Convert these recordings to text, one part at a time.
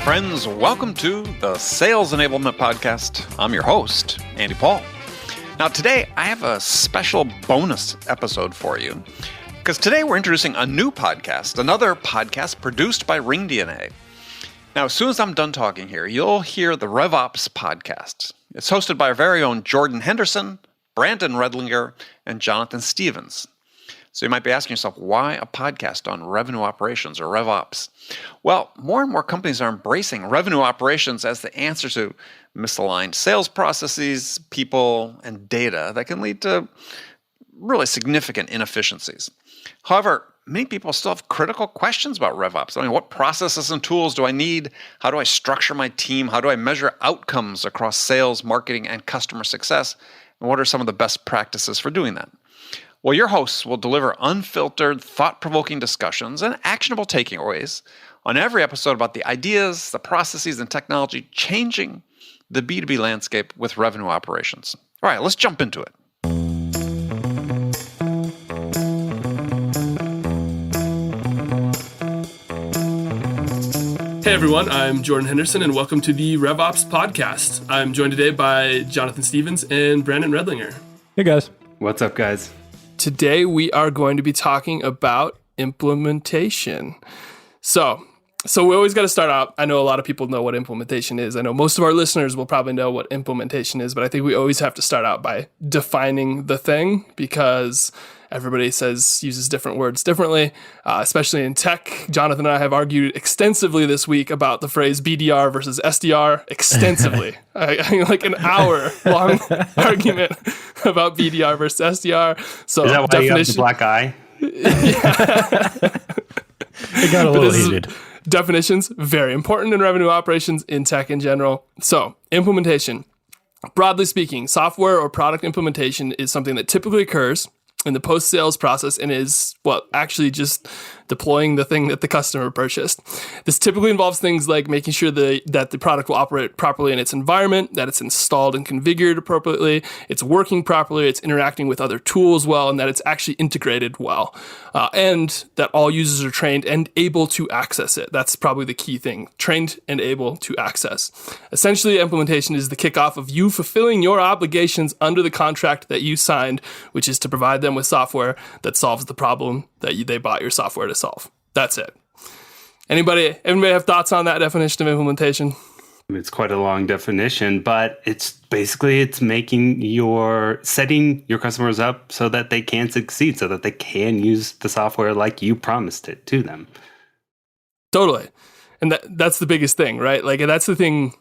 friends. Welcome to the Sales Enablement Podcast. I'm your host, Andy Paul. Now, today I have a special bonus episode for you because today we're introducing a new podcast, another podcast produced by RingDNA. Now, as soon as I'm done talking here, you'll hear the RevOps Podcast. It's hosted by our very own Jordan Henderson, Brandon Redlinger, and Jonathan Stevens. So you might be asking yourself, why a podcast on revenue operations or RevOps? Well, more and more companies are embracing revenue operations as the answer to misaligned sales processes, people, and data that can lead to really significant inefficiencies. However, many people still have critical questions about RevOps. I mean, what processes and tools do I need? How do I structure my team? How do I measure outcomes across sales, marketing, and customer success? And what are some of the best practices for doing that? Well, your hosts will deliver unfiltered, thought-provoking discussions and actionable takeaways on every episode about the ideas, the processes, and technology changing the B2B landscape with revenue operations. All right, let's jump into it. Hey everyone, I'm Jordan Henderson and welcome to the RevOps Podcast. I'm joined today by Jonathan Stevens and Brandon Redlinger. Hey guys. What's up, guys? Today we are going to be talking about implementation. So we always got to start out. I know a lot of people know what implementation is. I know most of our listeners will probably know what implementation is, but I think we always have to start out by defining the thing because everybody uses different words differently, especially in tech. Jonathan and I have argued extensively this week about the phrase BDR versus SDR extensively. Like an hour-long argument about BDR versus SDR. So is that why you have the black eye? Yeah. It got a little heated. Definitions, very important in revenue operations, in tech in general. So, implementation. Broadly speaking, software or product implementation is something that typically occurs in the post-sales process and is, actually just deploying the thing that the customer purchased. This typically involves things like making sure that the product will operate properly in its environment, that it's installed and configured appropriately, it's working properly, it's interacting with other tools well, and that it's actually integrated well. And that all users are trained and able to access it. That's probably the key thing, trained and able to access. Essentially, implementation is the kickoff of you fulfilling your obligations under the contract that you signed, which is to provide them with software that solves the problem that they bought your software to solve. That's it. Everybody have thoughts on that definition of implementation? It's quite a long definition, but it's setting your customers up so that they can succeed, so that they can use the software like you promised it to them. Totally. And that's the biggest thing, right? Like that's the thing.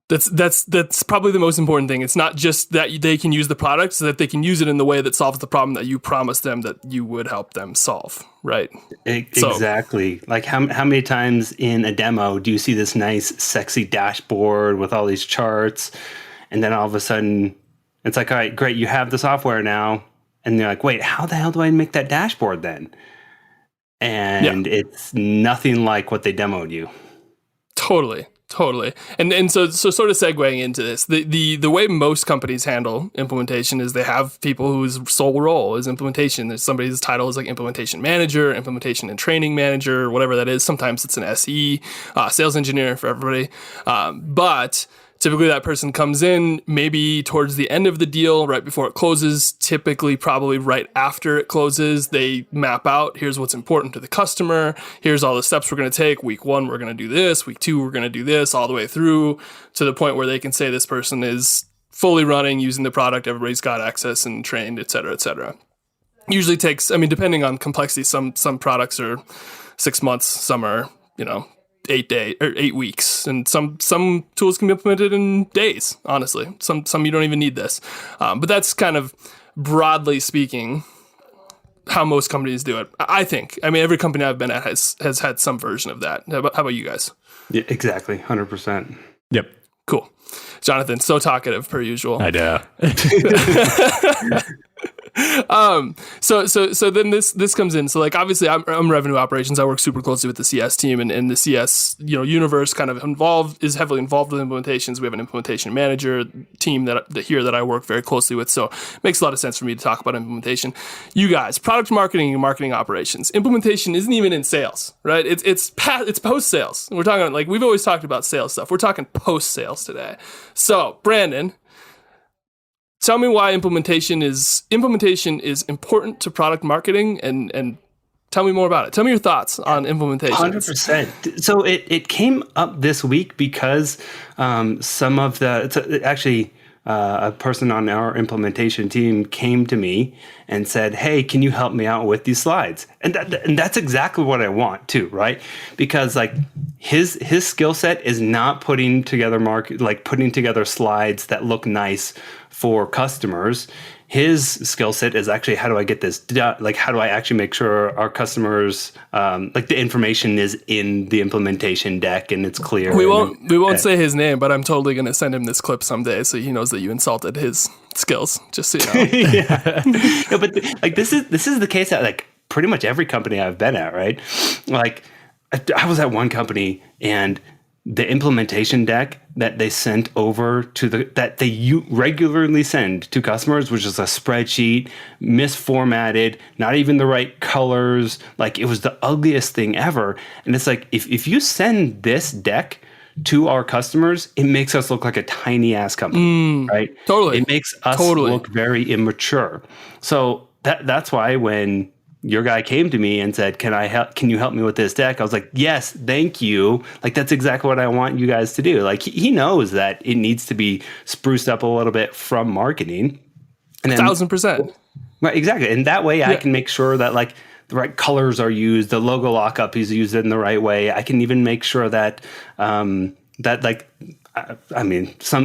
That's probably the most important thing. It's not just that they can use the product, so that they can use it in the way that solves the problem that you promised them that you would help them solve, right? Exactly. Like how many times in a demo do you see this nice, sexy dashboard with all these charts, and then all of a sudden it's like, all right, great, you have the software now, and they're like, wait, how the hell do I make that dashboard then? And It's nothing like what they demoed you. Totally. And so sort of segueing into this, the way most companies handle implementation is they have people whose sole role is implementation. There's somebody's title is like implementation manager, implementation and training manager, whatever that is. Sometimes it's an SE, sales engineer for everybody. But typically that person comes in maybe towards the end of the deal, right before it closes, typically probably right after it closes. They map out, here's what's important to the customer, here's all the steps we're going to take. Week 1, we're going to do this. Week 2, we're going to do this, all the way through to the point where they can say this person is fully running, using the product, everybody's got access and trained, et cetera, et cetera. Usually takes, depending on complexity, some products are 6 months, some are, 8 weeks, and some tools can be implemented in days. Honestly, some you don't even need this, but that's kind of broadly speaking how most companies do it. I think. Every company I've been at has had some version of that. How about you guys? Yeah, exactly, 100%. Yep. Cool. Jonathan, so talkative per usual. I know. So then this comes in. So like obviously I'm revenue operations. I work super closely with the CS team, and the CS universe kind of is heavily involved with implementations. We have an implementation manager team that I work very closely with. So it makes a lot of sense for me to talk about implementation. You guys, product marketing and marketing operations. Implementation isn't even in sales, right? It's post sales. We're talking like we've always talked about sales stuff. We're talking post sales today. So Brandon, tell me why implementation is important to product marketing, and tell me more about it. Tell me your thoughts on implementation. 100%. So it came up this week because some of a person on our implementation team came to me and said, "Hey, can you help me out with these slides?" And that's exactly what I want too, right? Because like his skill set is not putting together slides that look nice for customers. His skill set is actually, how do I get this done? Like, how do I actually make sure our customers, like the information is in the implementation deck and it's clear? We won't say his name, but I'm totally going to send him this clip someday so he knows that you insulted his skills, just so you know. Yeah, but like this is the case at like pretty much every company I've been at, right? Like I was at one company and the implementation deck that they sent over that they regularly send to customers, which is a spreadsheet, misformatted, not even the right colors. Like it was the ugliest thing ever. And it's like, if you send this deck to our customers, it makes us look like a tiny ass company, right? Totally. It makes us look very immature. So that's why when your guy came to me and said, can you help me with this deck? I was like, yes, thank you. Like, that's exactly what I want you guys to do. Like, he knows that it needs to be spruced up a little bit from marketing. And 1,000%. Right, exactly. And that way I can make sure that like the right colors are used, the logo lockup is used in the right way. I can even make sure that, some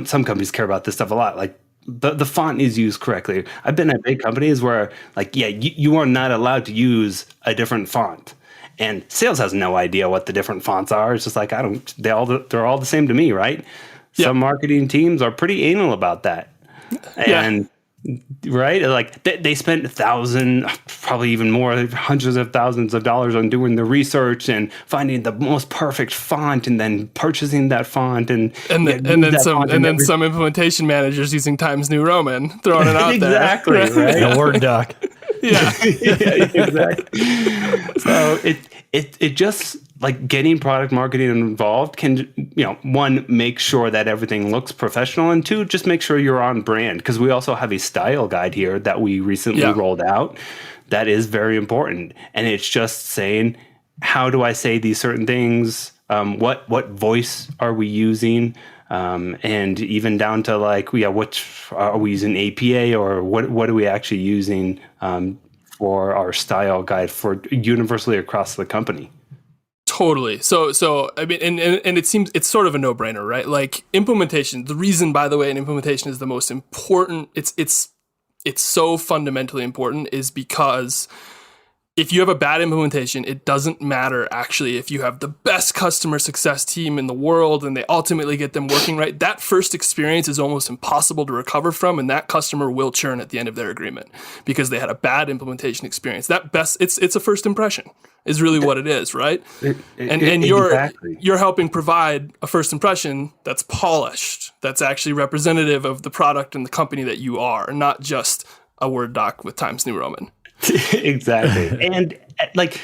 companies care about this stuff a lot. Like, the font is used correctly. I've been at big companies where, like, you are not allowed to use a different font, and sales has no idea what the different fonts are. It's just like they're all the same to me, right? Yeah. Some marketing teams are pretty anal about that, and right, like they spent probably even more, hundreds of thousands of dollars on doing the research and finding the most perfect font, and then purchasing that font, and then some implementation managers using Times New Roman, throwing it out exactly, there. Right? In a Word doc. Yeah. Exactly. So it just, like, getting product marketing involved can, one, make sure that everything looks professional, and two, just make sure you're on brand. Because we also have a style guide here that we recently rolled out that is very important. And it's just saying, how do I say these certain things? What voice are we using? And even down to like, what are we using, APA, or what are we actually using for our style guide for universally across the company? Totally. So I mean, and it seems it's sort of a no-brainer, right? Like implementation. The reason, by the way, an implementation is the most important. It's so fundamentally important is because if you have a bad implementation, it doesn't matter actually if you have the best customer success team in the world and they ultimately get them working right. That first experience is almost impossible to recover from, and that customer will churn at the end of their agreement because they had a bad implementation experience. It's a first impression is really what it is, right? And you're helping provide a first impression that's polished, that's actually representative of the product and the company that you are, not just a Word doc with Times New Roman. Exactly. And like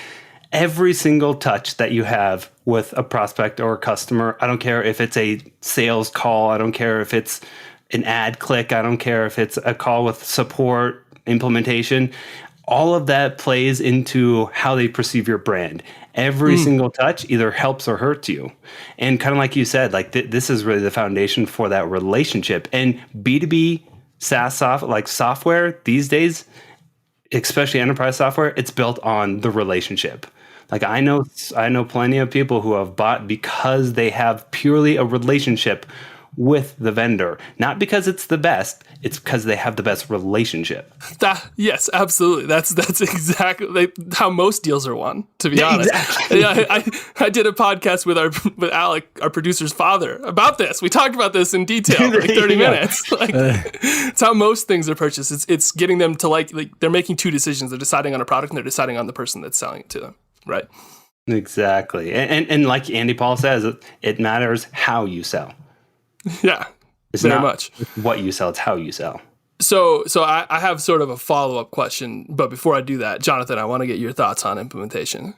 every single touch that you have with a prospect or a customer, I don't care if it's a sales call, I don't care if it's an ad click, I don't care if it's a call with support, implementation, all of that plays into how they perceive your brand. Every single touch either helps or hurts you. And kind of like you said, like this is really the foundation for that relationship. And B2B SaaS software these days, especially enterprise software, it's built on the relationship. Like I know plenty of people who have bought because they have purely a relationship with the vendor, not because it's the best, it's because they have the best relationship. Yes, absolutely. That's exactly how most deals are won, to be honest. Exactly. I did a podcast with Alec, our producer's father, about this. We talked about this in detail for like 30 minutes. It's how most things are purchased. It's getting them to like they're making two decisions. They're deciding on a product and they're deciding on the person that's selling it to them, right? Exactly. And like Andy Paul says, it matters how you sell. Yeah, it's very not much what you sell, it's how you sell. So I have sort of a follow-up question, but before I do that, Jonathan, I want to get your thoughts on implementation.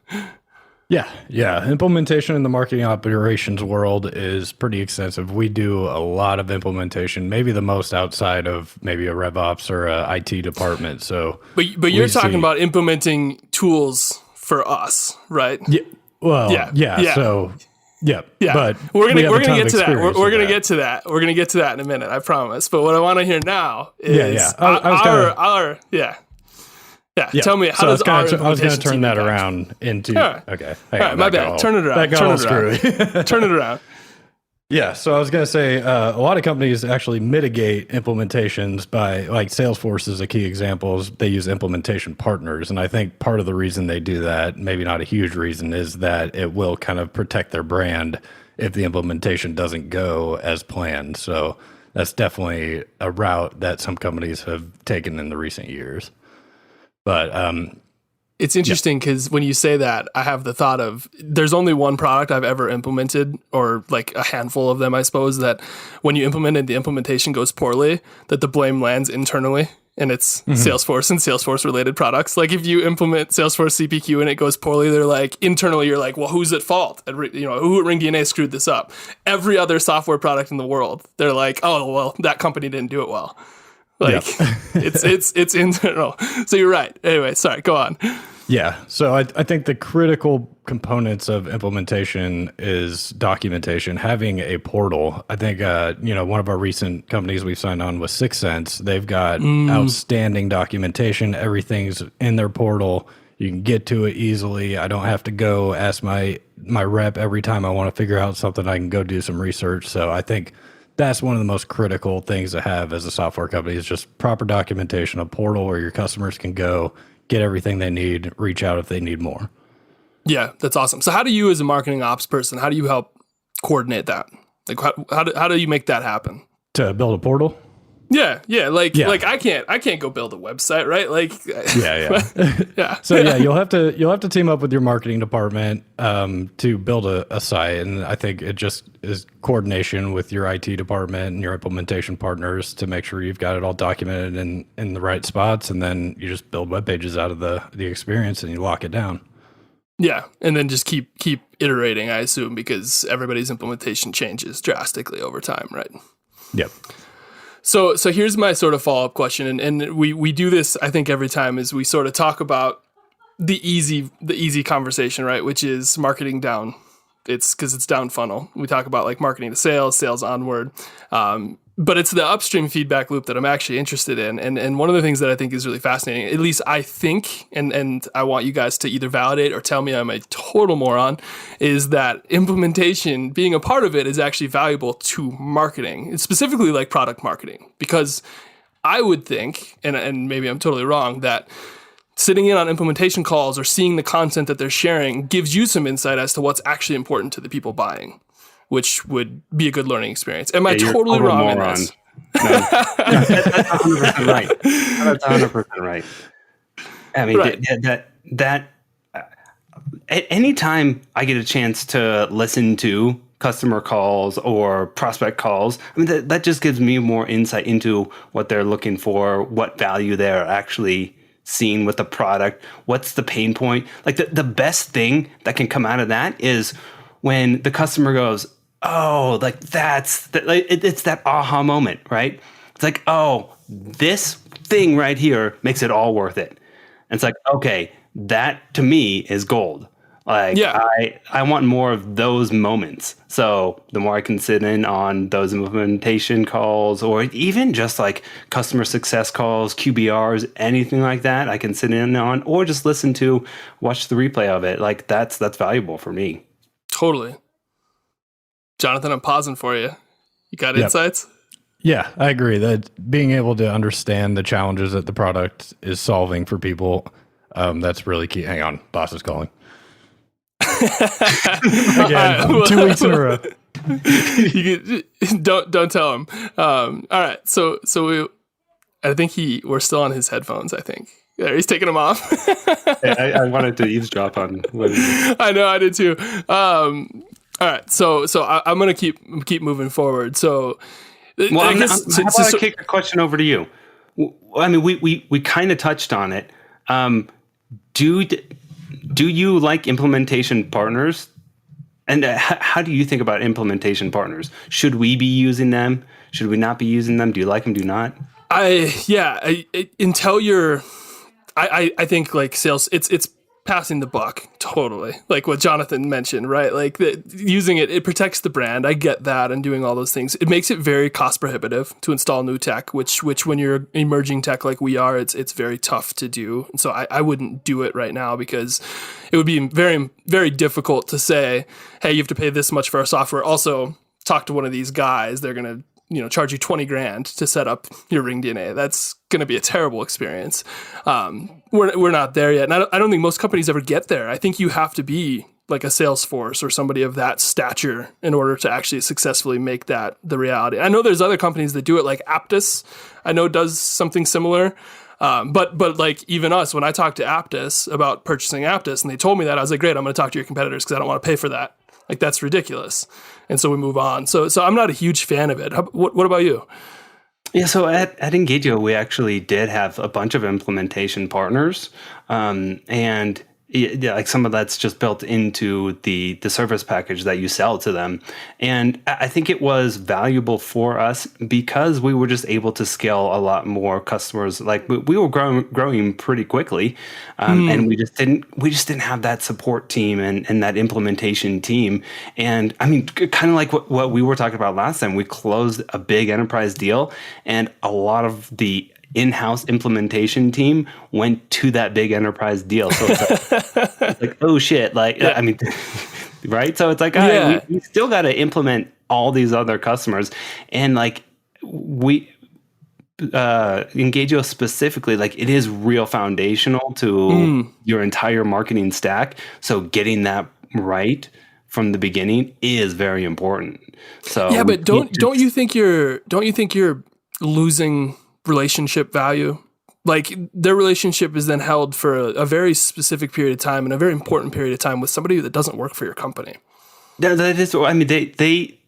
Yeah. Implementation in the marketing operations world is pretty extensive. We do a lot of implementation, maybe the most outside of maybe a RevOps or a IT department. So, but you're talking about implementing tools for us, right? Yeah. Well, yeah. So. Yeah. But we're gonna get to that. We're gonna get to that. We're gonna get to that in a minute, I promise. But what I want to hear now is our. Tell me, how does our implementation I was going to turn that impact? Around into. Right. Okay. All right, my bad. Turn it around. Turn it around. Yeah. So I was going to say a lot of companies actually mitigate implementations by, like, Salesforce is a key example. They use implementation partners. And I think part of the reason they do that, maybe not a huge reason, is that it will kind of protect their brand if the implementation doesn't go as planned. So that's definitely a route that some companies have taken in the recent years. But it's interesting because when you say that, I have the thought of there's only one product I've ever implemented, or like a handful of them, I suppose, that when you implement it, the implementation goes poorly, that the blame lands internally, and it's Salesforce and Salesforce related products. Like if you implement Salesforce CPQ and it goes poorly, they're like, internally, you're like, well, who's at fault? Who at RingDNA screwed this up? Every other software product in the world, they're like, oh, well, that company didn't do it well. It's internal. So you're right. Anyway, sorry, go on. Yeah. So I think the critical components of implementation is documentation, having a portal. I think, one of our recent companies we've signed on was 6 Sense. They've got outstanding documentation. Everything's in their portal. You can get to it easily. I don't have to go ask my rep every time I want to figure out something. I can go do some research. So I think that's one of the most critical things to have as a software company is just proper documentation, a portal where your customers can go get everything they need, reach out if they need more. Yeah, that's awesome. So how do you as a marketing ops person, how do you help coordinate that? Like how do you make that happen? To build a portal? Yeah. Like I can't go build a website, right? Like yeah. So you'll have to team up with your marketing department to build a site, and I think it just is coordination with your IT department and your implementation partners to make sure you've got it all documented in the right spots, and then you just build web pages out of the experience and you lock it down. Yeah, and then just keep iterating, I assume, because everybody's implementation changes drastically over time, right? Yep. So here's my sort of follow-up question, and we do this, I think, every time, is we sort of talk about the easy conversation, right? Which is marketing down. It's because it's down funnel. We talk about like marketing to sales onward. But it's the upstream feedback loop that I'm actually interested in. And one of the things that I think is really fascinating, at least I think, and I want you guys to either validate or tell me I'm a total moron, is that implementation, being a part of it, is actually valuable to marketing, and specifically like product marketing. Because I would think, and maybe I'm totally wrong, that sitting in on implementation calls or seeing the content that they're sharing gives you some insight as to what's actually important to the people buying, which would be a good learning experience. Am I totally wrong in this? No. That's 100% right. That's 100% right. I mean, right. At any time I get a chance to listen to customer calls or prospect calls, I mean, that just gives me more insight into what they're looking for, what value they're actually seeing with the product, what's the pain point. Like the best thing that can come out of that is when the customer goes, oh, like it's that aha moment, right? It's like, oh, this thing right here makes it all worth it. And it's like, okay, that to me is gold. Like, yeah. I want more of those moments. So the more I can sit in on those implementation calls, or even just like customer success calls, QBRs, anything like that, I can sit in on, or just listen to, watch the replay of it. Like that's valuable for me. Totally. Jonathan, I'm pausing for you. You got insights? Yeah, I agree that being able to understand the challenges that the product is solving for people, that's really key. Hang on, boss is calling. Again, right, 2 weeks in a row. Don't tell him. All right, so I think we're still on his headphones. I think there, he's taking them off. Hey, I wanted to eavesdrop on what I know, I did too. All right, so I'm gonna keep moving forward. So, well, how about I kick a question over to you? I mean, we kind of touched on it. Do you like implementation partners? And how do you think about implementation partners? Should we be using them? Should we not be using them? Do you like them? Do you not? I think like sales, it's passing the buck totally. Like what Jonathan mentioned, right? Like using it protects the brand. I get that, and doing all those things. It makes it very cost prohibitive to install new tech, which when you're emerging tech like we are, it's very tough to do. And so I wouldn't do it right now, because it would be very, very difficult to say, hey, you have to pay this much for our software. Also, talk to one of these guys. They're going to charge you $20,000 to set up your Ring DNA. That's going to be a terrible experience. We're not there yet. And I don't think most companies ever get there. I think you have to be like a Salesforce or somebody of that stature in order to actually successfully make that the reality. I know there's other companies that do it, like Aptus, I know does something similar. But like even us, when I talked to Aptus about purchasing Aptus and they told me that, I was like, great, I'm going to talk to your competitors because I don't want to pay for that. Like, that's ridiculous. And so we move on. So I'm not a huge fan of it. What about you? Yeah, so at Engagio, we actually did have a bunch of implementation partners, and yeah, like some of that's just built into the service package that you sell to them. And I think it was valuable for us because we were just able to scale a lot more customers. Like we were growing pretty quickly, and we just didn't have that support team and that implementation team. And I mean, kind of like what we were talking about last time, we closed a big enterprise deal, and a lot of the in-house implementation team went to that big enterprise deal. So it's like oh shit, like, yeah. I mean, right? So it's like, all right, we still got to implement all these other customers. And like Engagio specifically, like it is real foundational to your entire marketing stack. So getting that right from the beginning is very important. So yeah, but don't you think you're losing relationship value? Like their relationship is then held for a very specific period of time and a very important period of time with somebody that doesn't work for your company. That is, I mean, they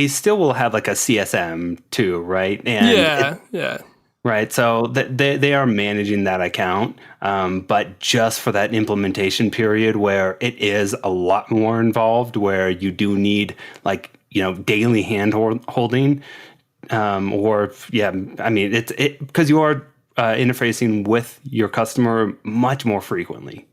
still will have like a CSM too, right? And yeah. Right. So they are managing that account, but just for that implementation period where it is a lot more involved, where you do need like, daily hand holding. I mean, it's because you are interfacing with your customer much more frequently,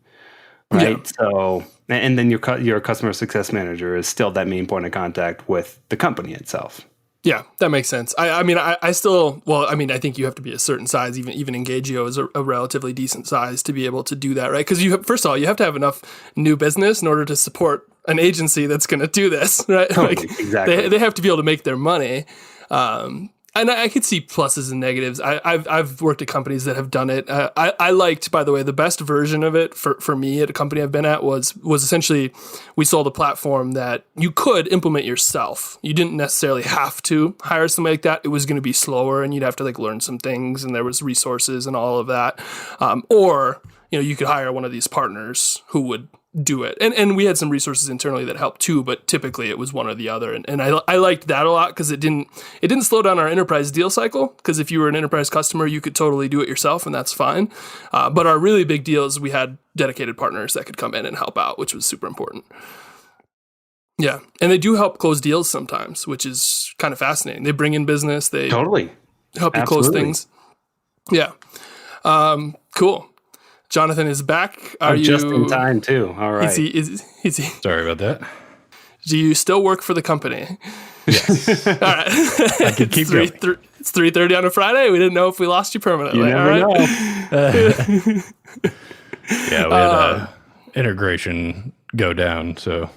right? Yeah. So, and then your customer success manager is still that main point of contact with the company itself. Yeah, that makes sense. I mean, I still, well, I mean, I think you have to be a certain size. Even Engagio is a relatively decent size to be able to do that, right? Because first of all, you have to have enough new business in order to support an agency that's going to do this, right? Totally, like, exactly. They have to be able to make their money. And I could see pluses and negatives. I've worked at companies that have done it. I liked, by the way, the best version of it for me at a company I've been at was essentially we sold a platform that you could implement yourself. You didn't necessarily have to hire somebody like that. It was going to be slower, and you'd have to like learn some things, and there was resources and all of that. Or you could hire one of these partners who would do it. And we had some resources internally that helped too, but typically it was one or the other. And I liked that a lot because it didn't slow down our enterprise deal cycle, because if you were an enterprise customer, you could totally do it yourself, and that's fine. But our really big deals, we had dedicated partners that could come in and help out, which was super important. Yeah. And they do help close deals sometimes, which is kind of fascinating. They bring in business. They totally help you close things. Yeah. Cool. Jonathan is back. Are you just in time too? All right. Is he? Sorry about that. Do you still work for the company? Yes. All right. I could keep going. It's 3:30 on a Friday. We didn't know if we lost you permanently. You never know. Yeah, we had integration go down, so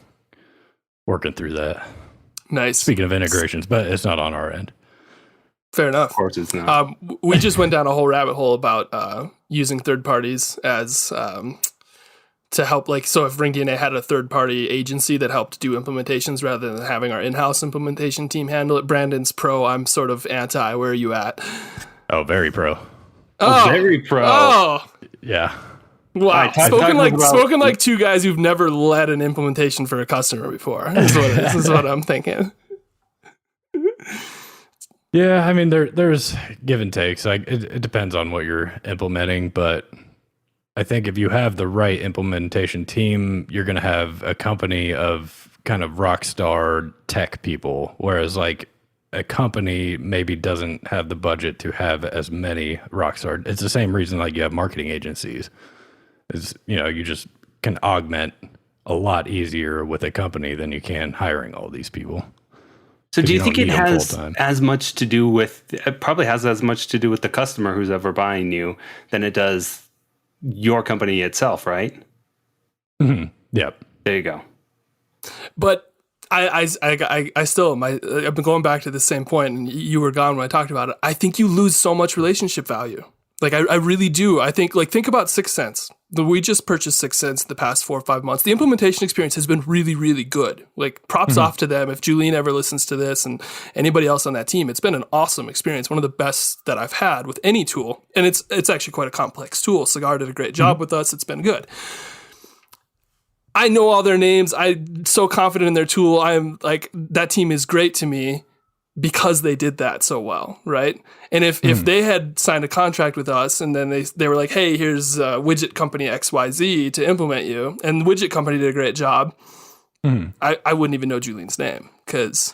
working through that. Nice. Speaking of integrations, but it's not on our end. Fair enough. Of course it's not. We just went down a whole rabbit hole about using third parties as to help. Like, so if Ring DNA had a third party agency that helped do implementations rather than having our in-house implementation team handle it. Brandon's pro. I'm sort of anti. Where are you at? Oh, very pro. Oh, very pro. Oh, Yeah. wow. Talk Spoken like two guys who've never led an implementation for a customer before. This is what I'm thinking. Yeah, I mean, there's give and takes. Like it depends on what you're implementing, but I think if you have the right implementation team, you're going to have a company of kind of rock star tech people, whereas like a company maybe doesn't have the budget to have as many rock star. It's the same reason like you have marketing agencies. Is, you know, you just can augment a lot easier with a company than you can hiring all these people. So do you think it has full-time. as much to do with, it probably has as much to do with the customer who's ever buying you than it does your company itself, right? Mm-hmm. Yep. There you go. But I still, I've been going back to the same point, and you were gone when I talked about it. I think you lose so much relationship value. Like, I really do. I think, like, think about 6 Sense. We just purchased 6 Sense the past 4 or 5 months. The implementation experience has been really, really good. Like, props off to them. If Julian ever listens to this and anybody else on that team, it's been an awesome experience. One of the best that I've had with any tool. And it's actually quite a complex tool. Cigar did a great job with us. It's been good. I know all their names. I'm so confident in their tool. I'm like, that team is great to me because they did that so well, right? And if they had signed a contract with us and then they were like, hey, here's widget company XYZ to implement you, and the widget company did a great job, I wouldn't even know Julian's name because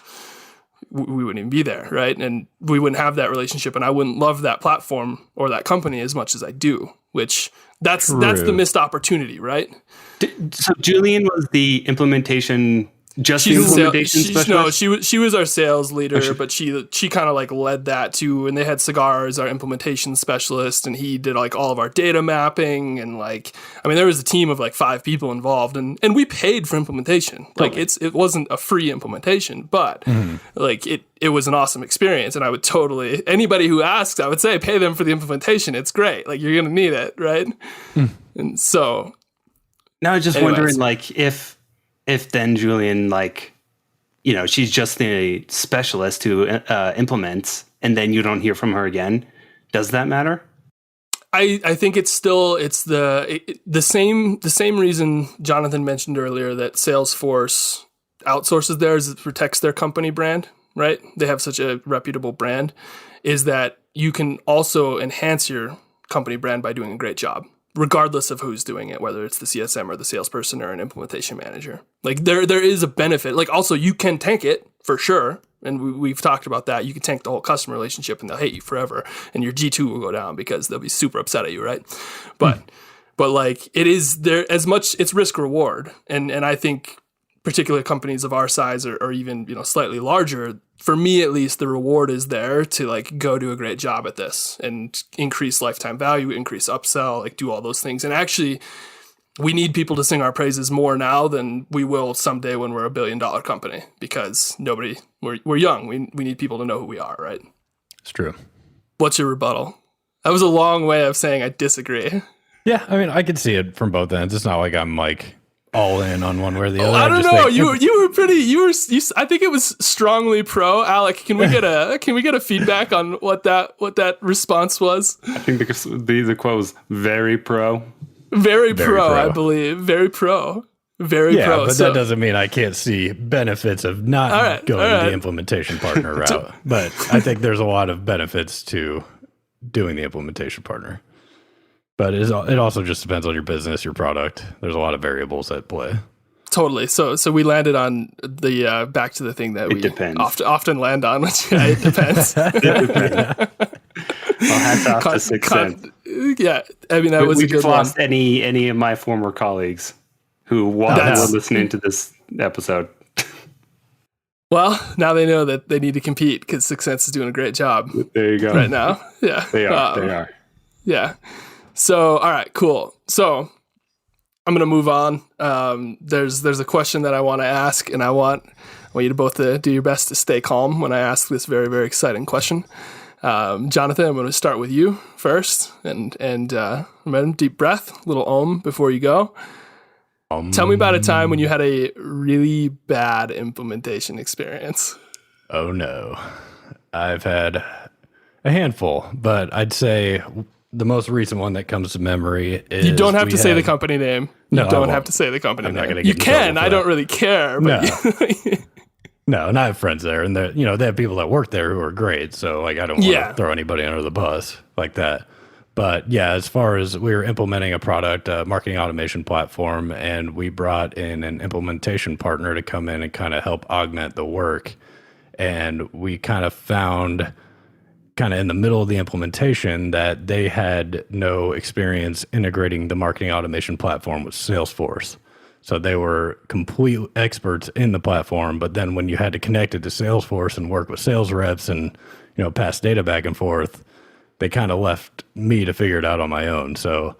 we wouldn't even be there, right? And we wouldn't have that relationship, and I wouldn't love that platform or that company as much as I do, which that's the missed opportunity, right? So Julian was the implementation... Just the implementation specialist? No, she was our sales leader, but she kind of like led that too. And they had Cigar as our implementation specialist, and he did like all of our data mapping, and like, I mean, there was a team of like 5 people involved, and we paid for implementation. Like it wasn't a free implementation, but like it was an awesome experience. And I would totally, anybody who asks, I would say, pay them for the implementation. It's great. Like, you're going to need it. Right. And so now I'm just wondering, like, if then Julian, like, you know, she's just the specialist who implements, and then you don't hear from her again, does that matter? I think it's the same reason Jonathan mentioned earlier that Salesforce outsources theirs, it protects their company brand, right? They have such a reputable brand, is that you can also enhance your company brand by doing a great job, regardless of who's doing it, whether it's the CSM or the salesperson or an implementation manager. Like, there is a benefit. Like, also, you can tank it for sure. And we've talked about that. You can tank the whole customer relationship and they'll hate you forever. And your G2 will go down because they'll be super upset at you, right? But like, it is there as much, it's risk reward. And I think particular companies of our size or even, you know, slightly larger, for me at least, the reward is there to like go do a great job at this and increase lifetime value, increase upsell, like do all those things. And actually, we need people to sing our praises more now than we will someday when we're $1 billion company, because we're young. We need people to know who we are, right? It's true. What's your rebuttal? That was a long way of saying I disagree. Yeah, I mean, I can see it from both ends. It's not like I'm like all in on one way or the other. I don't know. You were pretty. I think it was strongly pro. Alec, can we get a feedback on what that response was? I think the quote was very pro. Very pro, I believe. Very pro. Very pro. But that doesn't mean I can't see benefits of not going the implementation partner route. But I think there's a lot of benefits to doing the implementation partner. But it also just depends on your business, your product. There's a lot of variables at play. Totally. So we landed on the back to the thing that we often land on, which it depends. It depends. Well, hats off to 6 Sense. Yeah, I mean, that was a good one. We've lost any of my former colleagues who were listening to this episode. Well, now they know that they need to compete because 6 Sense is doing a great job. There you go. Right now. Yeah. They are. Yeah. So, all right, cool. So I'm going to move on. There's a question that I want to ask, and I want want you to both do your best to stay calm when I ask this very, very exciting question. Jonathan, I'm going to start with you first, and remember, deep breath, little before you go. Tell me about a time when you had a really bad implementation experience. Oh no, I've had a handful, but I'd say the most recent one that comes to memory is... You don't have to say the company name. You don't have to say the company name. You can. I don't really care. But No, and I have friends there, and they have people that work there who are great. So like, I don't want to throw anybody under the bus like that. But yeah, as far as we were implementing a product, a marketing automation platform, and we brought in an implementation partner to come in and kind of help augment the work. And we kind of found in the middle of the implementation that they had no experience integrating the marketing automation platform with Salesforce. So they were complete experts in the platform, but then when you had to connect it to Salesforce and work with sales reps and, pass data back and forth, they kind of left me to figure it out on my own. So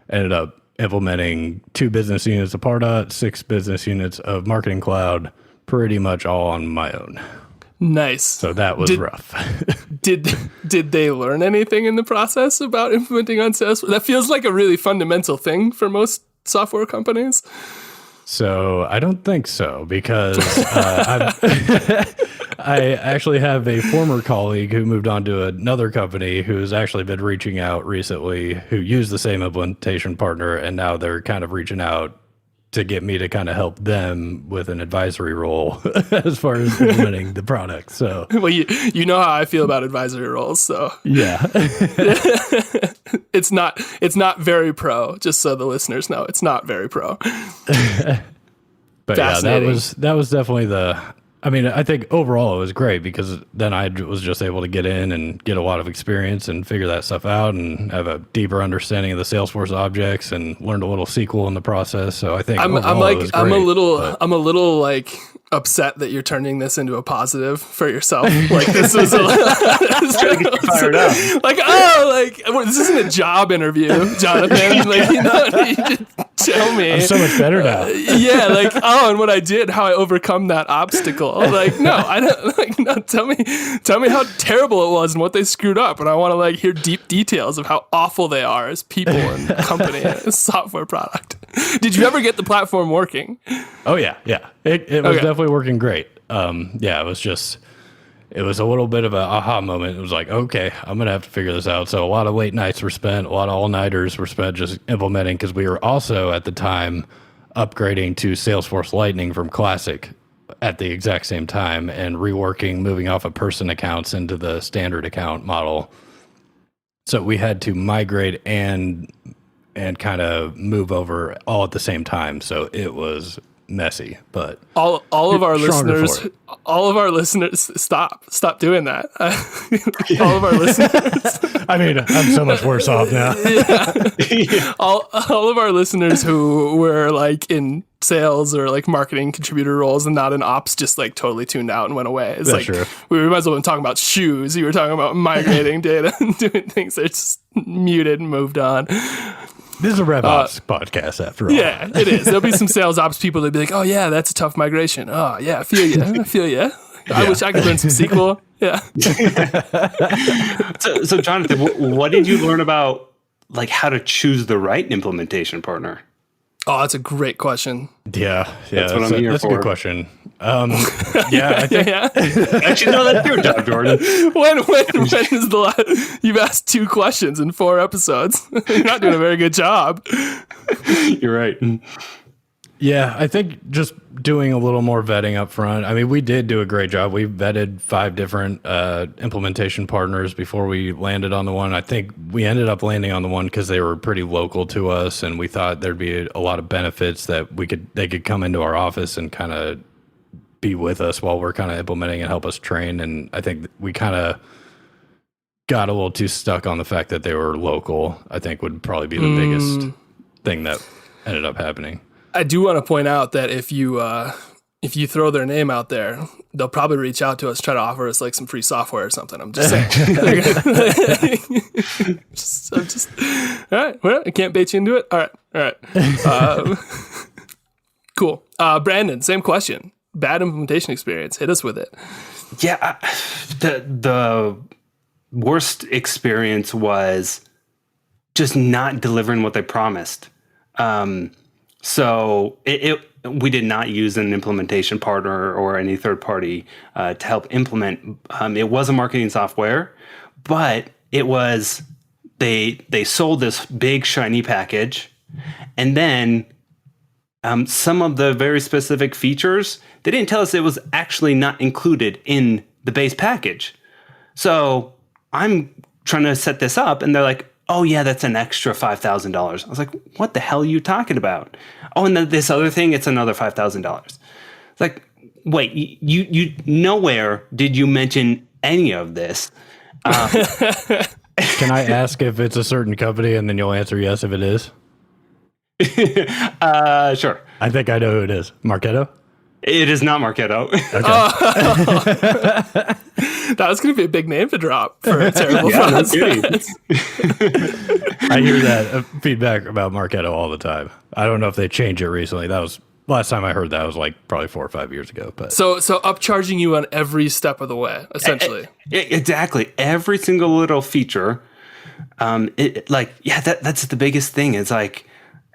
ended up implementing 2 business units of Pardot, 6 business units of Marketing Cloud, pretty much all on my own. Nice. So that was rough. Did they learn anything in the process about implementing on Salesforce? That feels like a really fundamental thing for most software companies. So I don't think so, because I actually have a former colleague who moved on to another company who's actually been reaching out recently, who used the same implementation partner, and now they're kind of reaching out to get me to kind of help them with an advisory role as far as implementing the product. So, well, you know how I feel about advisory roles, so yeah, it's not very pro. Just so the listeners know, it's not very pro. But yeah, that was definitely I think overall it was great, because then I was just able to get in and get a lot of experience and figure that stuff out and have a deeper understanding of the Salesforce objects and learned a little SQL in the process. So I think it was great, I'm a little like upset that you're turning this into a positive for yourself. Like this was fired up. This isn't a job interview, Jonathan. Like, you should tell me. I'm so much better now. And what I did, how I overcome that obstacle. Like, no, I don't. No, tell me how terrible it was and what they screwed up. And I want to hear deep details of how awful they are as people and company and software product. Did you ever get the platform working? Oh yeah. It was definitely working great. It was a little bit of an aha moment. It was like, okay, I'm going to have to figure this out. So a lot of late nights were spent, a lot of all-nighters were spent just implementing, because we were also at the time upgrading to Salesforce Lightning from Classic at the exact same time, and reworking, moving off of person accounts into the standard account model. So we had to migrate and kind of move over all at the same time. So it was messy, but all of our listeners, stop doing that. All of our listeners. I mean, I'm so much worse off now. Yeah. All of our listeners who were in sales or marketing contributor roles and not in ops just totally tuned out and went away. It's That's true. We might as well have been talking about shoes. You were talking about migrating data and doing things. They're just muted and moved on. This is a RevOps podcast, after all. Yeah, it is. There'll be some sales ops people that'll be like, oh, yeah, that's a tough migration. Oh, yeah, I feel you. I wish I could learn some SQL. Yeah. So, Jonathan, what did you learn about how to choose the right implementation partner? Oh, that's a great question. Yeah, that's what I'm here that's for. A good question. I think. Actually, no, that's your job, Jordan. When is the last? You've asked 2 questions in 4 episodes. You're not doing a very good job. You're right. Yeah, I think just doing a little more vetting up front. I mean, we did do a great job. We vetted 5 different implementation partners before we landed on the one. I think we ended up landing on the one because they were pretty local to us, and we thought there'd be a lot of benefits that they could come into our office and kind of be with us while we're kind of implementing and help us train. And I think we kind of got a little too stuck on the fact that they were local. I think would probably be the biggest thing that ended up happening. I do want to point out that if you throw their name out there, they'll probably reach out to us, try to offer us some free software or something. I'm just saying. All right. Well, I can't bait you into it. All right. Cool. Brandon, same question. bad implementation experience? Hit us with it. Yeah, the worst experience was just not delivering what they promised. So we did not use an implementation partner or any third party to help implement. It was a marketing software, but it was they sold this big shiny package, and then some of the very specific features, they didn't tell us it was actually not included in the base package. So I'm trying to set this up, and they're like, oh yeah, that's an extra $5,000. I was like, what the hell are you talking about? Oh, and then this other thing, it's another $5,000. It's like, wait, you nowhere did you mention any of this. Can I ask if it's a certain company, and then you'll answer yes if it is? Sure. I think I know who it is. Marketo? It is not Marketo. Okay. That was going to be a big name to drop for a terrible process. I hear that feedback about Marketo all the time. I don't know if they changed it recently. That was last time I heard that was like probably 4 or 5 years ago. But so upcharging you on every step of the way, essentially. Exactly. Every single little feature. That's the biggest thing. It's like,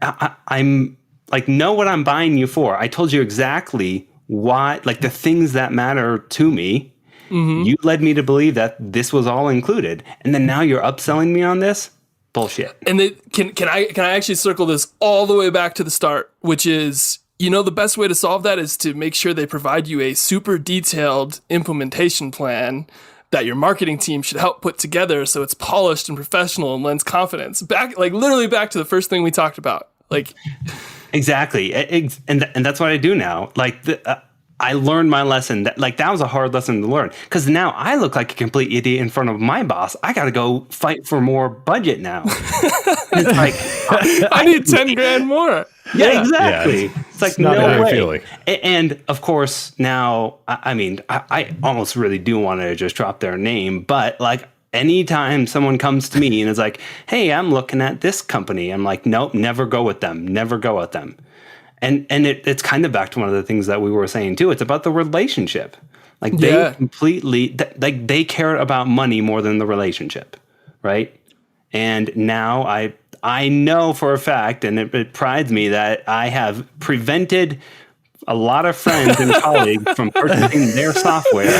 I'm like, know what I'm buying you for. I told you exactly why, like the things that matter to me. Mm-hmm. You led me to believe that this was all included. And then now you're upselling me on this? Bullshit. And can I actually circle this all the way back to the start, which is, the best way to solve that is to make sure they provide you a super detailed implementation plan that your marketing team should help put together so it's polished and professional and lends confidence. Literally back to the first thing we talked about. Exactly. And that's what I do now. I learned my lesson. That was a hard lesson to learn, because now I look like a complete idiot in front of my boss. I got to go fight for more budget now. It's like, I need 10 grand more. Yeah, exactly. Yeah, it's like, it's not no way. Feeling. And of course, now, I almost really do want to just drop their name, but anytime someone comes to me and is like, hey, I'm looking at this company, I'm like, nope, never go with them. Never go with them. And it's kind of back to one of the things that we were saying too. It's about the relationship. They completely, they care about money more than the relationship, right? And now I know for a fact, and it prides me, that I have prevented a lot of friends and colleagues from purchasing their software.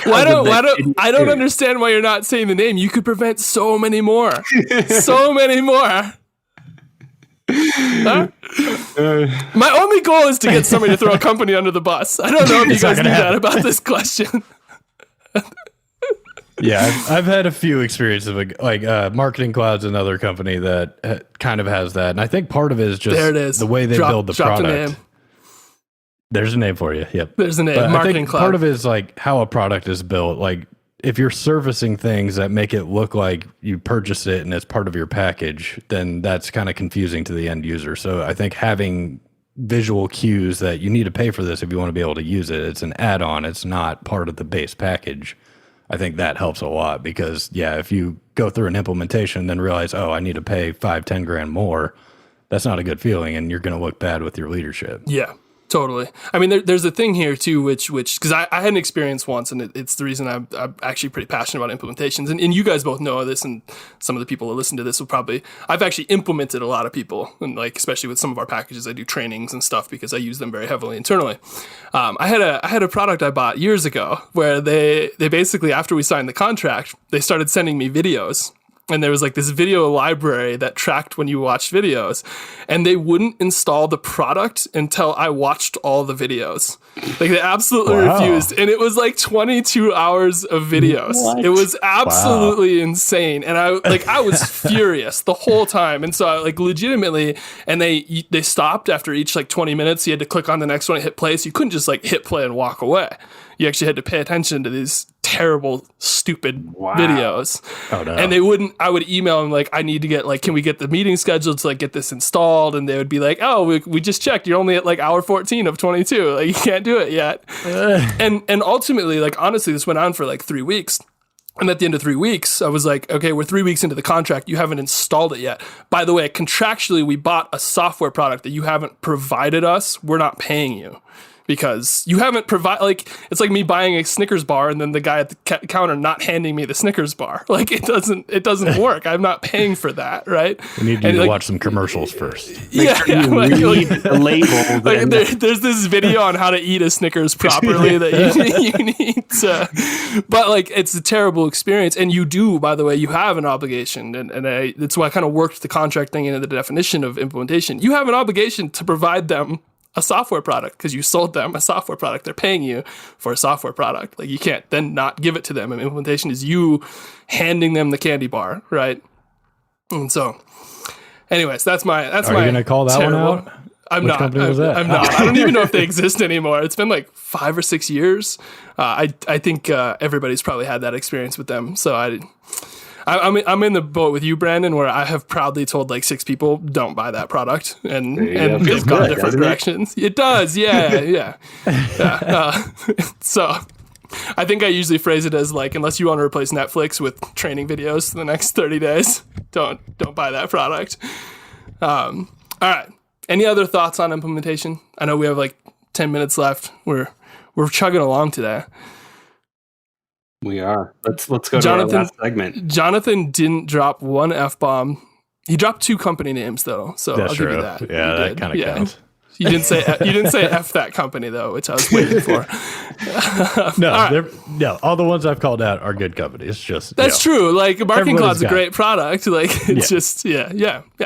I don't understand why you're not saying the name. You could prevent so many more. So many more. Huh? My only goal is to get somebody to throw a company under the bus. I don't know if you guys knew that about this question. Yeah, I've had a few experiences like Marketing Cloud's another company that kind of has that, and I think part of it is just the way they build the product. Name. There's a name for you. Yep, there's a name. But Marketing Cloud. Part of it is like how a product is built. Like if you're servicing things that make it look like you purchased it and it's part of your package, then that's kind of confusing to the end user. So I think having visual cues that you need to pay for this if you want to be able to use it. It's an add-on. It's not part of the base package. I think that helps a lot because, if you go through an implementation and then realize, oh, I need to pay 5-10 grand more, that's not a good feeling, and you're going to look bad with your leadership. Yeah, totally. I mean, there's a thing here too, which because I had an experience once, and it's the reason I'm actually pretty passionate about implementations, and you guys both know this, and some of the people that listen to this will probably, I've actually implemented a lot of people, and especially with some of our packages, I do trainings and stuff because I use them very heavily internally. I had a product I bought years ago where they basically, after we signed the contract, they started sending me videos. And there was this video library that tracked when you watched videos, and they wouldn't install the product until I watched all the videos. They absolutely refused. And it was 22 hours of videos. What? It was absolutely insane. And I was furious the whole time. And so I legitimately, and they stopped after each 20 minutes. You had to click on the next one and hit play. So you couldn't just hit play and walk away. You actually had to pay attention to these terrible, stupid videos. Oh, no. And I would email them I need to get can we get the meeting scheduled to get this installed? And they would be oh, we just checked. You're only at hour 14 of 22. You can't do it yet. And ultimately, honestly, this went on for 3 weeks. And at the end of 3 weeks, I was okay, we're 3 weeks into the contract. You haven't installed it yet. By the way, contractually, we bought a software product that you haven't provided us. We're not paying you. because you haven't provided, like, it's like me buying a Snickers bar and then the guy at the counter not handing me the Snickers bar. Like, it doesn't work. I'm not paying for that, right? We need you to watch some commercials first. Read the label. Like, there's this video on how to eat a Snickers properly that you need to, but like, it's a terrible experience. And you do, by the way, you have an obligation, and that's why I kind of worked the contract thing into the definition of implementation. You have an obligation to provide them a software product because you sold them a software product. They're paying you for a software product. Like, you can't then not give it to them. And implementation is you handing them the candy bar, right? And so, anyways, that's my. Are you going to call that one out? I'm Which not. company was that? I'm not. I don't even know if they exist anymore. It's been like 5 or 6 years. I think everybody's probably had that experience with them. So I'm in the boat with you, Brandon, where I have proudly told like 6 people don't buy that product, and they've gone different directions. It does, yeah. So I think I usually phrase it as like, unless you want to replace Netflix with training videos for the next 30 days, don't buy that product. All right. Any other thoughts on implementation? I know we have like 10 minutes left. We're chugging along today. We are. Let's go to our last segment. Jonathan didn't drop one F-bomb. He dropped 2 company names though, so That's I'll true. give you that. Yeah, that kind of counts. You didn't say F that company though, which I was waiting for. No, all the ones I've called out are good companies. Just that's true. Like, Marketing Cloud's a great it. product. Like, it's just yeah. They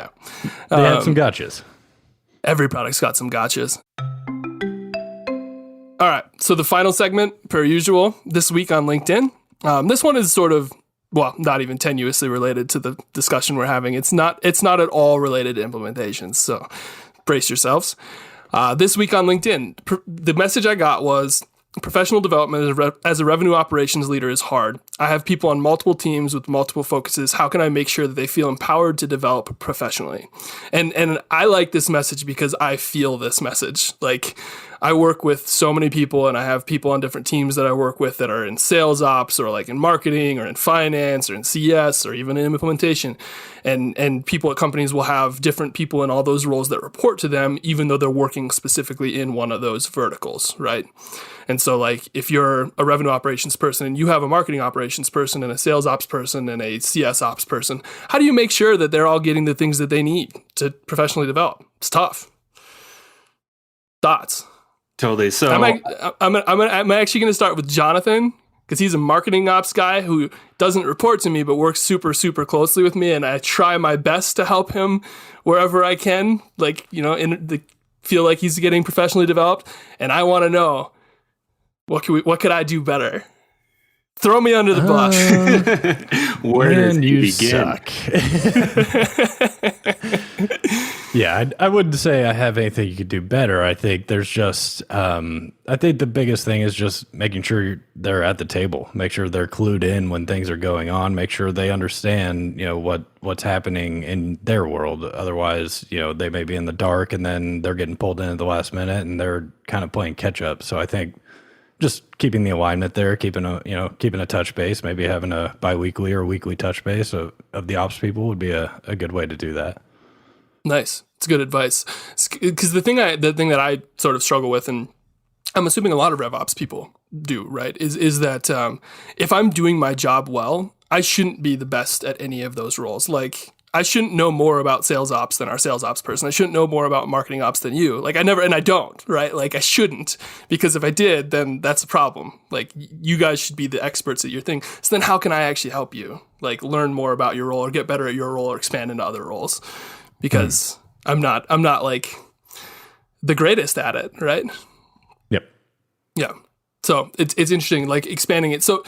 had some gotchas. Every product's got some gotchas. All right, so the final segment, per usual, this week on LinkedIn. This one is sort of, well, not even tenuously related to the discussion we're having. It's not at all related to implementations, so brace yourselves. This week on LinkedIn, the message I got was, professional development as a revenue operations leader is hard. I have people on multiple teams with multiple focuses. How can I make sure that they feel empowered to develop professionally? And I like this message because I feel this message. Like, I work with so many people, and I have people on different teams that I work with that are in sales ops, or like in marketing, or in finance, or in CS, or even in implementation. And people at companies will have different people in all those roles that report to them, even though they're working specifically in one of those verticals, right? And so, like, if you're a revenue operations person and you have a marketing operations person and a sales ops person and a CS ops person, how do you make sure that they're all getting the things that they need to professionally develop? It's tough. Thoughts? Totally. So I'm actually going to start with Jonathan, because he's a marketing ops guy who doesn't report to me but works super, super closely with me, and I try my best to help him wherever I can, like, feel like he's getting professionally developed. And I want to know, what could I do better? Throw me under the bus. Where does you begin? Yeah, I wouldn't say I have anything you could do better. I think there's just, I think the biggest thing is just making sure they're at the table. Make sure they're clued in when things are going on. Make sure they understand, what's happening in their world. Otherwise, they may be in the dark, and then they're getting pulled in at the last minute, and they're kind of playing catch up. So I think just keeping the alignment there, keeping a touch base, maybe having a biweekly or weekly touch base of the ops people would be a good way to do that. Nice. It's good advice. Because the thing that I sort of struggle with, and I'm assuming a lot of RevOps people do, right, is that if I'm doing my job well, I shouldn't be the best at any of those roles. Like, I shouldn't know more about sales ops than our sales ops person. I shouldn't know more about marketing ops than you. Like, I don't, right? Like, I shouldn't, because if I did, then that's a problem. Like, you guys should be the experts at your thing. So then how can I actually help you? Like, learn more about your role, or get better at your role, or expand into other roles? Because I'm not like the greatest at it, right? Yep. Yeah. So it's interesting, like, expanding it. So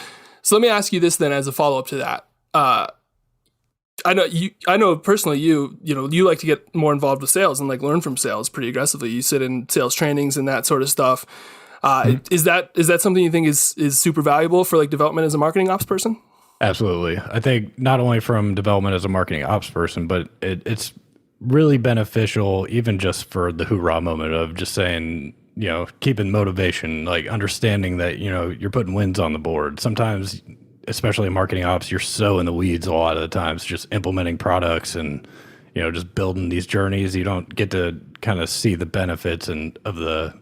let me ask you this then, as a follow up to that. I know personally you like to get more involved with sales and like learn from sales pretty aggressively. You sit in sales trainings and that sort of stuff. Is that something you think is super valuable for like development as a marketing ops person? Absolutely. I think not only from development as a marketing ops person, but it's really beneficial even just for the hoorah moment of just saying, keeping motivation, like understanding that, you're putting wins on the board. Sometimes, especially in marketing ops, you're so in the weeds a lot of the times, just implementing products and, just building these journeys. You don't get to kind of see the benefits of the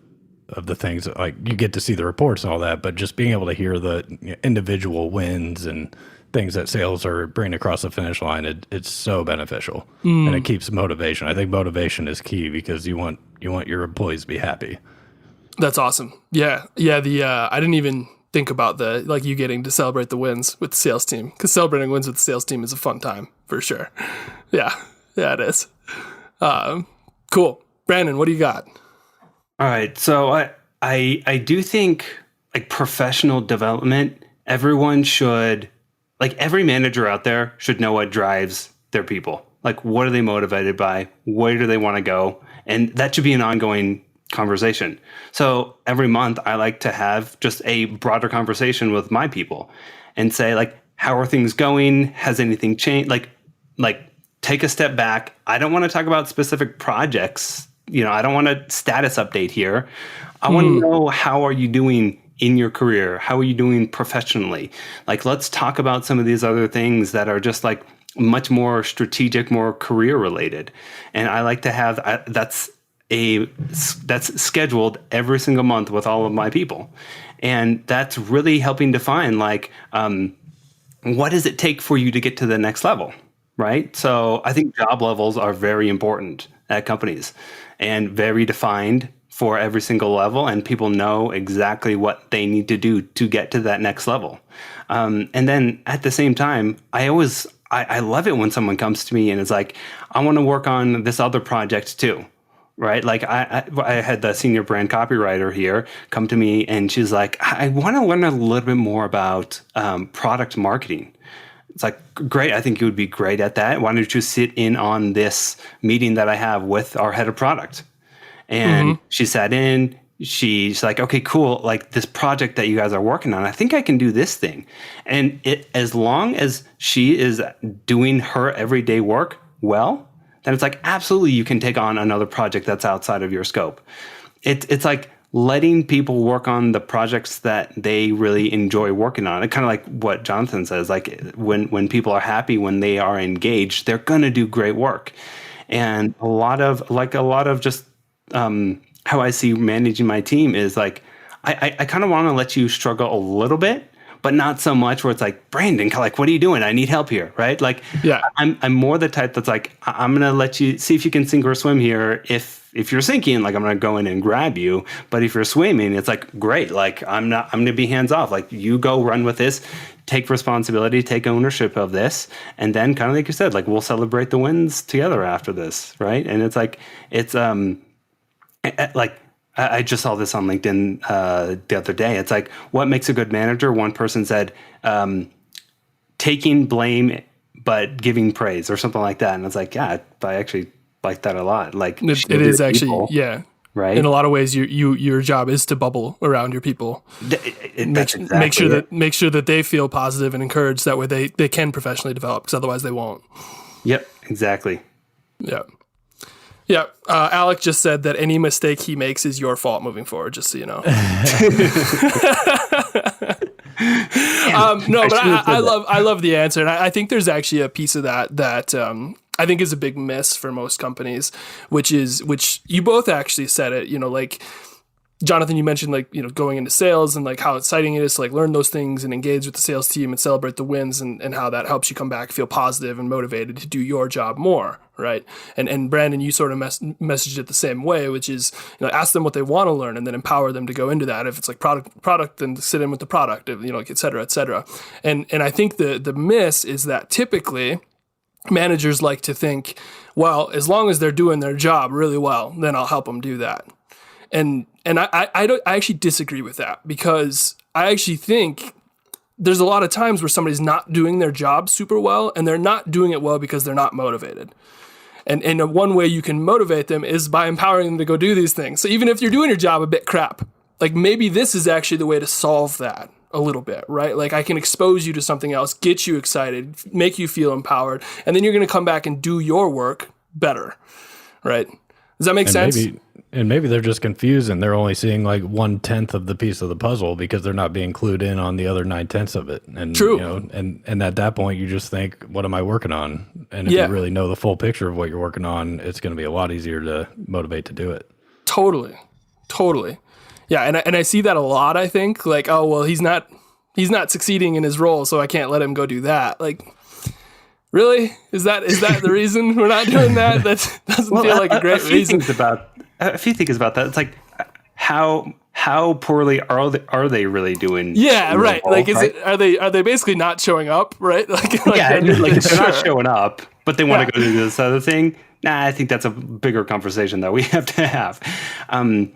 of the things, like you get to see the reports and all that, but just being able to hear the individual wins and things that sales are bringing across the finish line, it's so beneficial, and it keeps motivation. I think motivation is key because you want your employees to be happy. That's awesome. Yeah. I didn't even think about you getting to celebrate the wins with the sales team, because celebrating wins with the sales team is a fun time for sure. Yeah, it is. Cool. Brandon, what do you got? All right. So I do think like professional development, everyone should, like every manager out there should know what drives their people. Like, what are they motivated by? Where do they want to go? And that should be an ongoing conversation. So every month I like to have just a broader conversation with my people and say, like, how are things going? Has anything changed? Like take a step back. I don't want to talk about specific projects. I don't want a status update here. I want to know, how are you doing in your career? How are you doing professionally? Like, let's talk about some of these other things that are just like much more strategic, more career related. And I like to have that's scheduled every single month with all of my people. And that's really helping define like, what does it take for you to get to the next level? Right. So I think job levels are very important at companies and very defined for every single level, and people know exactly what they need to do to get to that next level. And then at the same time, I love it when someone comes to me and is like, I want to work on this other project too. Right. Like I had the senior brand copywriter here come to me and she's like, I want to learn a little bit more about product marketing. It's like, great. I think you would be great at that. Why don't you sit in on this meeting that I have with our head of product? And she sat in, she's like, okay, cool. Like this project that you guys are working on, I think I can do this thing. And as long as she is doing her everyday work well, then it's like, absolutely, you can take on another project that's outside of your scope. It's like letting people work on the projects that they really enjoy working on. It kind of like what Jonathan says, like when people are happy, when they are engaged, they're going to do great work. And a lot of just how I see managing my team is like, I kind of want to let you struggle a little bit, but not so much where it's like, Brandon, like, what are you doing? I need help here, right? Like, yeah. I'm more the type that's like, I'm going to let you see if you can sink or swim here. If you're sinking, like, I'm going to go in and grab you. But if you're swimming, it's like, great. Like, I'm going to be hands off. Like, you go run with this, take responsibility, take ownership of this. And then kind of like you said, like, we'll celebrate the wins together after this, right? And it's like, I just saw this on LinkedIn the other day. It's like, what makes a good manager? One person said, taking blame but giving praise or something like that. And it's like, yeah, I actually like that a lot. Like it is actually, people, yeah. Right. In a lot of ways, your job is to bubble around your people. Make sure that they feel positive and encouraged. That way they can professionally develop, because otherwise they won't. Yep, exactly. Yeah. Yeah, Alec just said that any mistake he makes is your fault moving forward, just so you know. No, but I love the answer. And I think there's actually a piece of that I think is a big miss for most companies, which you both actually said it, like, Jonathan, you mentioned, like, going into sales and like how exciting it is to like learn those things and engage with the sales team and celebrate the wins, and how that helps you come back, feel positive and motivated to do your job more. Right. And Brandon, you sort of messaged it the same way, which is, ask them what they want to learn and then empower them to go into that. If it's like product, then sit in with the product, like, et cetera, et cetera. And I think the miss is that typically managers like to think, well, as long as they're doing their job really well, then I'll help them do that. And I actually disagree with that, because I actually think there's a lot of times where somebody's not doing their job super well, and they're not doing it well because they're not motivated. And one way you can motivate them is by empowering them to go do these things. So even if you're doing your job a bit crap, like, maybe this is actually the way to solve that a little bit, right? Like, I can expose you to something else, get you excited, make you feel empowered, and then you're going to come back and do your work better, right? Does that make sense? Maybe they're just confused and they're only seeing like 1/10 of the piece of the puzzle because they're not being clued in on the other 9/10 of it. And true. And at that point you just think, what am I working on? And if you really know the full picture of what you're working on, it's going to be a lot easier to motivate to do it. Totally. Yeah, and I see that a lot, I think. Like, oh, well, he's not succeeding in his role, so I can't let him go do that. Like, really? Is that the reason we're not doing that? That doesn't feel like a great reason. A few things about that. It's like, how poorly are they really doing? Yeah, right. Role, like, right? Are they basically not showing up? Right? Like yeah, like if they're not sure. showing up, but they want to go do this other thing. Nah, I think that's a bigger conversation that we have to have. And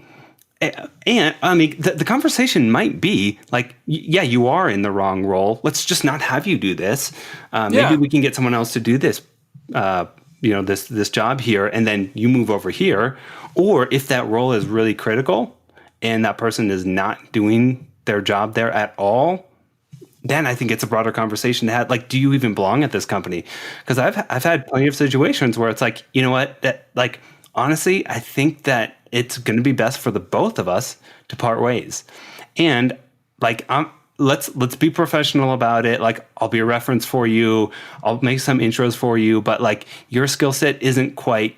I mean, the conversation might be like, yeah, you are in the wrong role. Let's just not have you do this. Maybe we can get someone else to do this, this job here, and then you move over here. Or if that role is really critical and that person is not doing their job there at all, then I think it's a broader conversation to have. Like, do you even belong at this company? Because I've had plenty of situations where it's like, you know what, honestly, I think that it's going to be best for the both of us to part ways. And like, let's be professional about it. Like, I'll be a reference for you. I'll make some intros for you, but like, your skill set isn't quite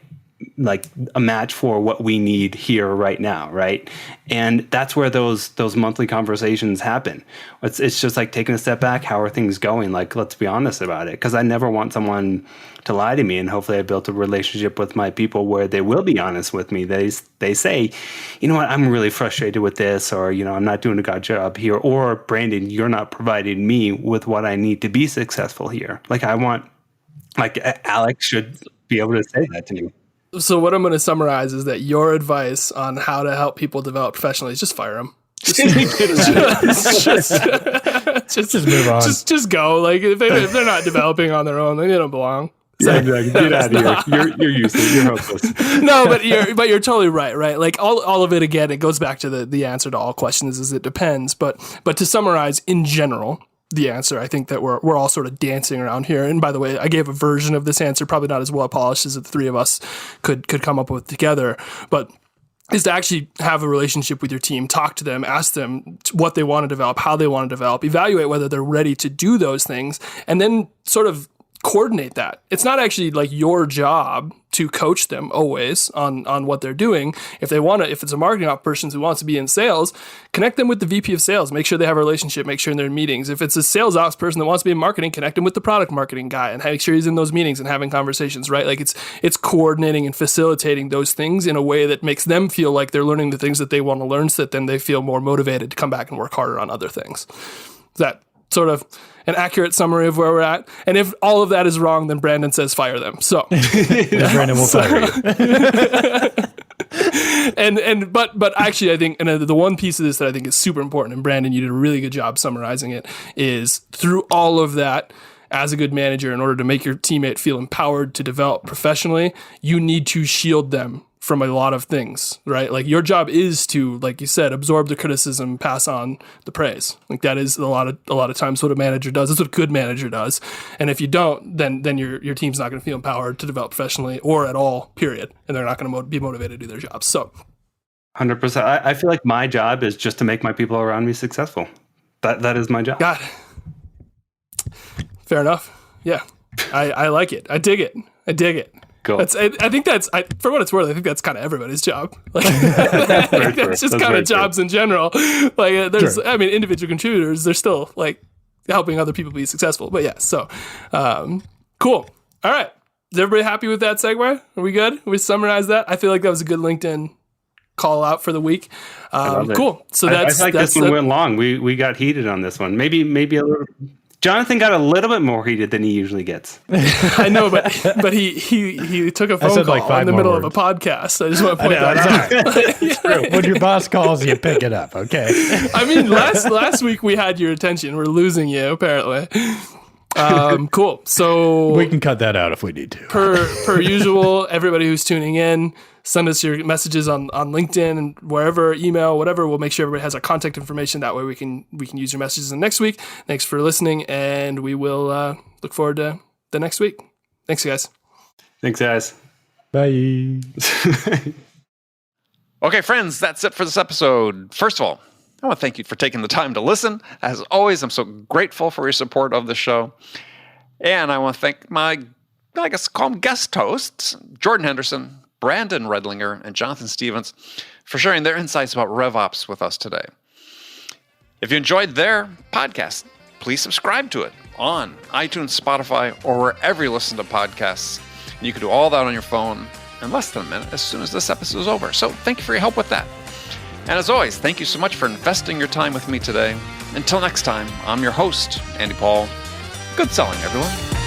like a match for what we need here right now, right? And that's where those monthly conversations happen. It's just like taking a step back. How are things going? Like, let's be honest about it, because I never want someone to lie to me. And hopefully I built a relationship with my people where they will be honest with me. They say, you know what, I'm really frustrated with this, or, you know, I'm not doing a good job here, or Brandon, you're not providing me with what I need to be successful here. Like, I want, like, Alex should be able to say that to me. So what I'm going to summarize is that your advice on how to help people develop professionally is just fire them. Just move on. Just go. Like, if they're not developing on their own, then they don't belong. Yeah, exactly. Get out of here. You're useless. You're hopeless. No, but you're totally right. Right. Like, all of it, again, it goes back to the answer to all questions is it depends. But to summarize in general, the answer, I think that we're all sort of dancing around here. And by the way, I gave a version of this answer, probably not as well polished as the three of us could come up with together, but is to actually have a relationship with your team, talk to them, ask them what they want to develop, how they want to develop, evaluate whether they're ready to do those things, and then sort of coordinate that. It's not actually like your job to coach them always on what they're doing. If it's a marketing op person who wants to be in sales, connect them with the VP of sales, make sure they have a relationship, make sure they're in meetings. If it's a sales ops person that wants to be in marketing, connect them with the product marketing guy and make sure he's in those meetings and having conversations, right? Like, it's coordinating and facilitating those things in a way that makes them feel like they're learning the things that they want to learn, so that then they feel more motivated to come back and work harder on other things. Is that sort of an accurate summary of where we're at? And if all of that is wrong, then Brandon says fire them. So Brandon will fire you. But actually, I think, and the one piece of this that I think is super important, and Brandon, you did a really good job summarizing it, is through all of that, as a good manager, in order to make your teammate feel empowered to develop professionally, you need to shield them from a lot of things, right? Like, your job is to, like you said, absorb the criticism, pass on the praise. Like, that is a lot of times what a manager does. That's what a good manager does. And if you don't, then your team's not going to feel empowered to develop professionally or at all, period. And they're not going to be motivated to do their jobs. So 100%. I feel like my job is just to make my people around me successful. That is my job. God. Fair enough. Yeah. I like it. I dig it. Cool. I think for what it's worth, I think that's kind of everybody's job. Like, that's just kind of jobs in general. Like, there's, sure. I mean, individual contributors, they're still like helping other people be successful. But yeah, so cool. All right. Is everybody happy with that segue? Are we good? We summarized that. I feel like that was a good LinkedIn call out for the week. Cool. So I feel like this one went long. We got heated on this one. Maybe a little. Jonathan got a little bit more heated than he usually gets. I know, but he took a phone call in the middle of a podcast. I just want to point that out. It's true. When your boss calls, you pick it up, okay? I mean, last week we had your attention. We're losing you, apparently. Cool. So we can cut that out if we need to. Per usual, everybody who's tuning in, send us your messages on LinkedIn and wherever, email, whatever. We'll make sure everybody has our contact information. That way we can use your messages in next week. Thanks for listening, and we will look forward to the next week. Thanks, guys. Thanks, guys. Bye. Okay, friends, that's it for this episode. First of all, I want to thank you for taking the time to listen. As always, I'm so grateful for your support of the show. And I want to thank my, I guess, call them guest hosts, Jordan Henderson, Brandon Redlinger and Jonathan Stevens for sharing their insights about RevOps with us today. If you enjoyed their podcast, please subscribe to it on iTunes, Spotify, or wherever you listen to podcasts. And you can do all that on your phone in less than a minute as soon as this episode is over. So thank you for your help with that. And as always, thank you so much for investing your time with me today. Until next time, I'm your host, Andy Paul. Good selling, everyone.